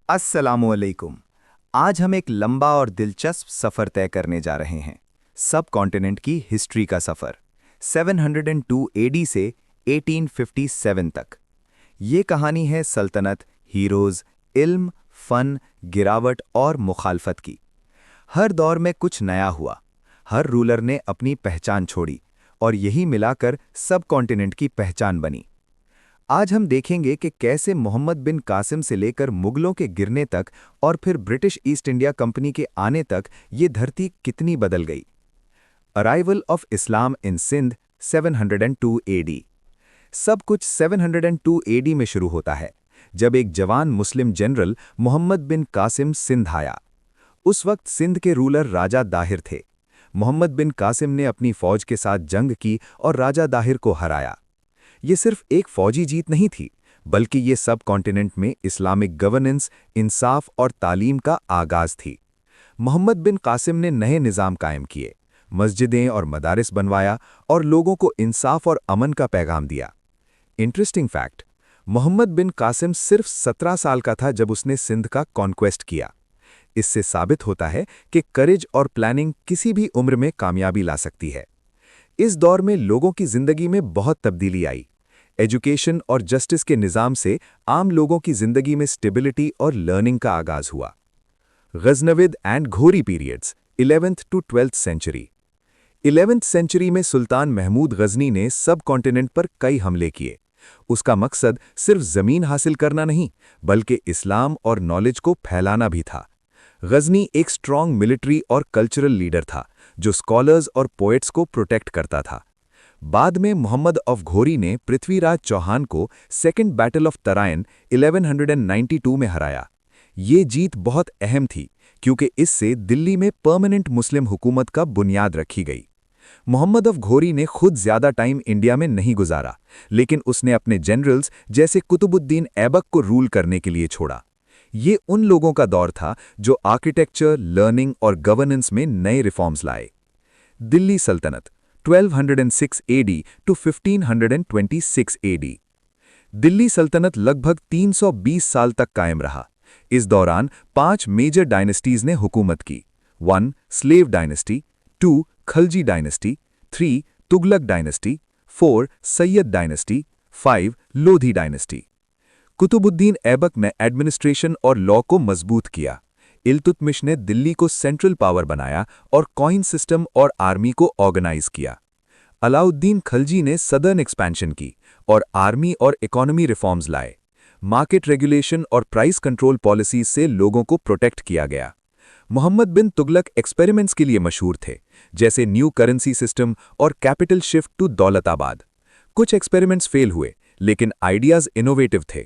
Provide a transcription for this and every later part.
अस्सलामुअलैकुम। आज हम एक लंबा और दिलचस्प सफ़र तय करने जा रहे हैं। सब कॉन्टिनेंट की हिस्ट्री का सफ़र 702 एडी से 1857 तक। ये कहानी है सल्तनत, हीरोज़, इल्म, फ़न, गिरावट और मुखालफत की। हर दौर में कुछ नया हुआ, हर रूलर ने अपनी पहचान छोड़ी और यही मिलाकर सब कॉन्टिनेंट की पहचान बनी। आज हम देखेंगे कि कैसे मोहम्मद बिन कासिम से लेकर मुगलों के गिरने तक और फिर ब्रिटिश ईस्ट इंडिया कंपनी के आने तक ये धरती कितनी बदल गई। Arrival of Islam in Sindh 702 AD. सब कुछ 702 एडी में शुरू होता है, जब एक जवान मुस्लिम जनरल मोहम्मद बिन कासिम सिंध आया। उस वक्त सिंध के रूलर राजा दाहिर थे। मोहम्मद बिन कासिम ने अपनी फौज के साथ जंग की और राजा दाहिर को हराया। ये सिर्फ एक फौजी जीत नहीं थी, बल्कि ये सब कॉन्टिनेंट में इस्लामिक गवर्नेंस, इंसाफ और तालीम का आगाज थी। मोहम्मद बिन कासिम ने नए निज़ाम कायम किए, मस्जिदें और मदारिस बनवाया और लोगों को इंसाफ और अमन का पैगाम दिया। इंटरेस्टिंग फैक्ट, मोहम्मद बिन कासिम सिर्फ 17 साल का था जब उसने सिंध का कॉन्क्वेस्ट किया। इससे साबित होता है कि करेज और प्लानिंग किसी भी उम्र में कामयाबी ला सकती है। इस दौर में लोगों की जिंदगी में बहुत तब्दीली आई। एजुकेशन और जस्टिस के निज़ाम से आम लोगों की जिंदगी में स्टेबिलिटी और लर्निंग का आगाज हुआ। Ghaznavid and Ghori periods 11th to 12th century. 11th century में सुल्तान महमूद गज़नी ने सब कॉन्टिनेंट पर कई हमले किए। उसका मकसद सिर्फ जमीन हासिल करना नहीं, बल्कि इस्लाम और नॉलेज को फैलाना भी था। गज़नी एक स्ट्रॉन्ग मिलिट्री और कल्चरल लीडर था, जो स्कॉलर्स और पोएट्स को प्रोटेक्ट करता था। बाद में मोहम्मद ऑफ घोरी ने पृथ्वीराज चौहान को सेकेंड बैटल ऑफ तराइन 1192 में हराया। ये जीत बहुत अहम थी, क्योंकि इससे दिल्ली में परमानेंट मुस्लिम हुकूमत का बुनियाद रखी गई। मोहम्मद ऑफ घोरी ने खुद ज्यादा टाइम इंडिया में नहीं गुजारा, लेकिन उसने अपने जनरल्स जैसे कुतुबुद्दीन ऐबक को रूल करने के लिए छोड़ा। ये उन लोगों का दौर था जो आर्किटेक्चर, लर्निंग और गवर्नेंस में नए रिफॉर्म्स लाए। दिल्ली सल्तनत 1206 एडी टू 1526 एडी। दिल्ली सल्तनत लगभग 320 साल तक कायम रहा। इस दौरान 5 मेजर डायनेस्टीज ने हुकूमत की। 1 slave dynasty, 2 Khalji dynasty, 3 Tughlaq dynasty, 4 Sayyid dynasty, 5 Lodhi dynasty. Qutubuddin Aibak ने एडमिनिस्ट्रेशन और लॉ को मजबूत किया। इल्तुतमिश ने दिल्ली को सेंट्रल पावर बनाया और कॉइन सिस्टम और आर्मी को ऑर्गेनाइज किया। अलाउद्दीन खलजी ने सदर्न एक्सपेंशन की और आर्मी और इकोनॉमी रिफॉर्म्स लाए। मार्केट रेगुलेशन और प्राइस कंट्रोल पॉलिसीज से लोगों को प्रोटेक्ट किया गया। मोहम्मद बिन तुगलक एक्सपेरिमेंट्स के लिए मशहूर थे, जैसे न्यू करेंसी सिस्टम और कैपिटल शिफ्ट टू दौलताबाद। कुछ एक्सपेरिमेंट्स फेल हुए, लेकिन आइडियाज इनोवेटिव थे।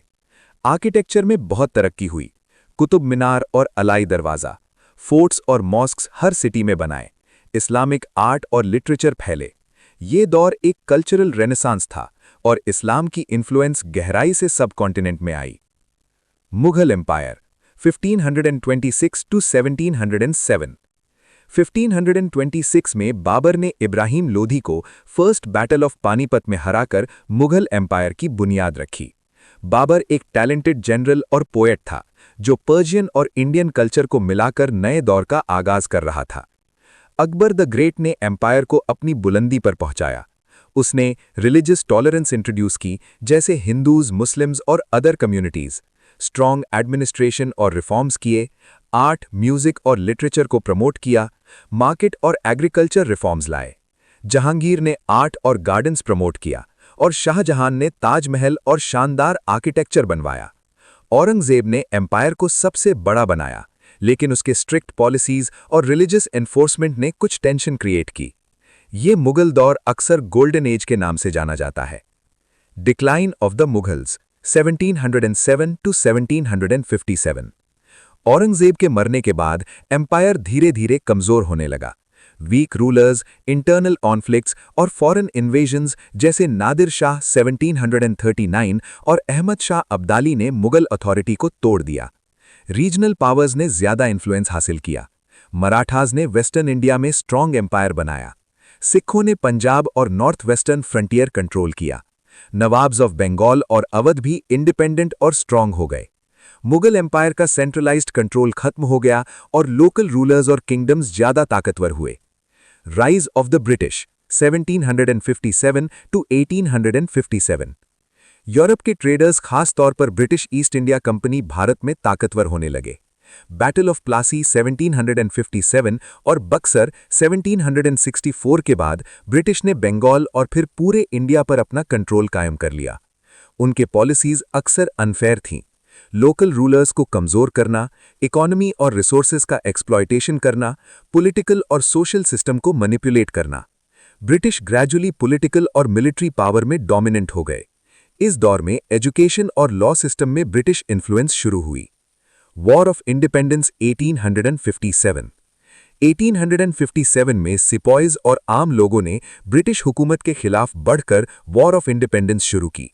आर्किटेक्चर में बहुत तरक्की हुई। कुतुब मीनार और अलाई दरवाज़ा, फोर्ट्स और मॉस्क्स हर सिटी में बनाए। इस्लामिक आर्ट और लिटरेचर फैले। ये दौर एक कल्चरल रेनेसांस था और इस्लाम की इन्फ्लुएंस गहराई से सब कॉन्टिनेंट में आई। Mughal empire 1526 to 1707। 1526 में बाबर ने इब्राहिम लोधी को फर्स्ट बैटल ऑफ पानीपत में हराकर मुगल एम्पायर की बुनियाद रखी। बाबर एक टैलेंटेड जनरल और पोएट था, जो पर्शियन और इंडियन कल्चर को मिलाकर नए दौर का आगाज कर रहा था। अकबर द ग्रेट ने एम्पायर को अपनी बुलंदी पर पहुंचाया। उसने रिलीजियस टॉलरेंस इंट्रोड्यूस की, जैसे हिंदूज, मुस्लिम्स और अदर कम्युनिटीज। स्ट्रॉन्ग एडमिनिस्ट्रेशन और रिफॉर्म्स किए। आर्ट, म्यूजिक और लिटरेचर को प्रमोट किया। मार्केट और एग्रीकल्चर रिफॉर्म्स लाए। जहांगीर ने आर्ट और गार्डन्स प्रमोट किया और शाहजहां ने ताजमहल और शानदार आर्किटेक्चर बनवाया। औरंगजेब ने एम्पायर को सबसे बड़ा बनाया, लेकिन उसके स्ट्रिक्ट पॉलिसीज और रिलीजियस एनफोर्समेंट ने कुछ टेंशन क्रिएट की। ये मुगल दौर अक्सर गोल्डन एज के नाम से जाना जाता है। Decline of the Mughals 1707 to 1757। Aurangzeb के मरने के बाद एम्पायर धीरे धीरे कमजोर होने लगा। वीक रूलर्स, इंटरनल कॉन्फ्लिक्ट्स और फॉरेन इन्वेजन्स जैसे नादिर शाह 1739 और अहमद शाह अब्दाली ने मुगल अथॉरिटी को तोड़ दिया। रीजनल पावर्स ने ज्यादा इन्फ्लुएंस हासिल किया। मराठाज ने वेस्टर्न इंडिया में स्ट्रॉन्ग एम्पायर बनाया। सिखों ने पंजाब और नॉर्थ वेस्टर्न फ्रंटियर कंट्रोल किया। नवाब्स ऑफ बंगाल और अवध भी इंडिपेंडेंट और स्ट्रॉन्ग हो गए। मुगल एम्पायर का सेंट्रलाइज्ड कंट्रोल खत्म हो गया और लोकल रूलर्स और किंगडम्स ज्यादा ताकतवर हुए। Rise of the British 1757 to 1857। Europe के ट्रेडर्स खास तौर पर British East India Company Bharat में ताकतवर होने लगे। बैटल ऑफ प्लासी 1757 और बक्सर 1764 के बाद ब्रिटिश ने बंगाल और फिर पूरे इंडिया पर अपना कंट्रोल कायम कर लिया। उनके पॉलिसीज अक्सर अनफेयर थीं। लोकल रूलर्स को कमजोर करना, इकोनॉमी और रिसोर्सेज का एक्सप्लॉयटेशन करना, पॉलिटिकल और सोशल सिस्टम को मैनिपुलेट करना। ब्रिटिश ग्रेजुअली पॉलिटिकल और मिलिट्री पावर में डोमिनेंट हो गए। इस दौर में एजुकेशन और लॉ सिस्टम में ब्रिटिश इन्फ्लुएंस शुरू हुई। War of independence 1857। 1857 में सिपॉइज और आम लोगों ने ब्रिटिश हुकूमत के खिलाफ बढ़कर वॉर ऑफ इंडिपेंडेंस शुरू की।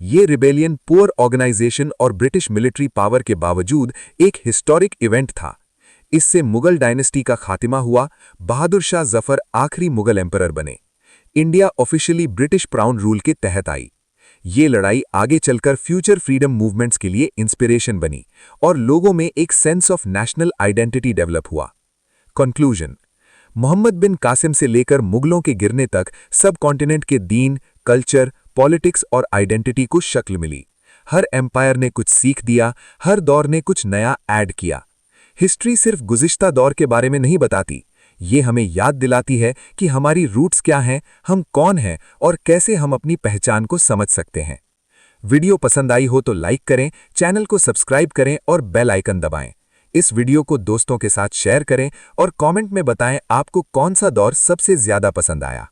ये रिबेलियन पुअर ऑर्गेनाइजेशन और ब्रिटिश मिलिट्री पावर के बावजूद एक हिस्टोरिक इवेंट था। इससे मुगल डायनेस्टी का खात्मा हुआ। बहादुर शाह जफर आखिरी मुगल एम्परर बने। India officially British crown rule के तहत आई। ये लड़ाई आगे चलकर फ्यूचर फ्रीडम मूवमेंट्स के लिए इंस्पिरेशन बनी और लोगों में एक sense of national identity develop हुआ। कंक्लूजन। मोहम्मद बिन कासिम से लेकर मुगलों के गिरने तक सब कॉन्टिनेंट के दीन, कल्चर, पॉलिटिक्स और आइडेंटिटी को शक्ल मिली। हर एम्पायर ने कुछ सीख दिया, हर दौर ने कुछ नया ऐड किया। हिस्ट्री सिर्फ गुज़िश्ता दौर के बारे में नहीं बताती, ये हमें याद दिलाती है कि हमारी रूट्स क्या हैं, हम कौन हैं और कैसे हम अपनी पहचान को समझ सकते हैं। वीडियो पसंद आई हो तो लाइक करें, चैनल को सब्सक्राइब करें और बेल आइकन दबाएं। इस वीडियो को दोस्तों के साथ शेयर करें और कमेंट में बताएं आपको कौन सा दौर सबसे ज्यादा पसंद आया।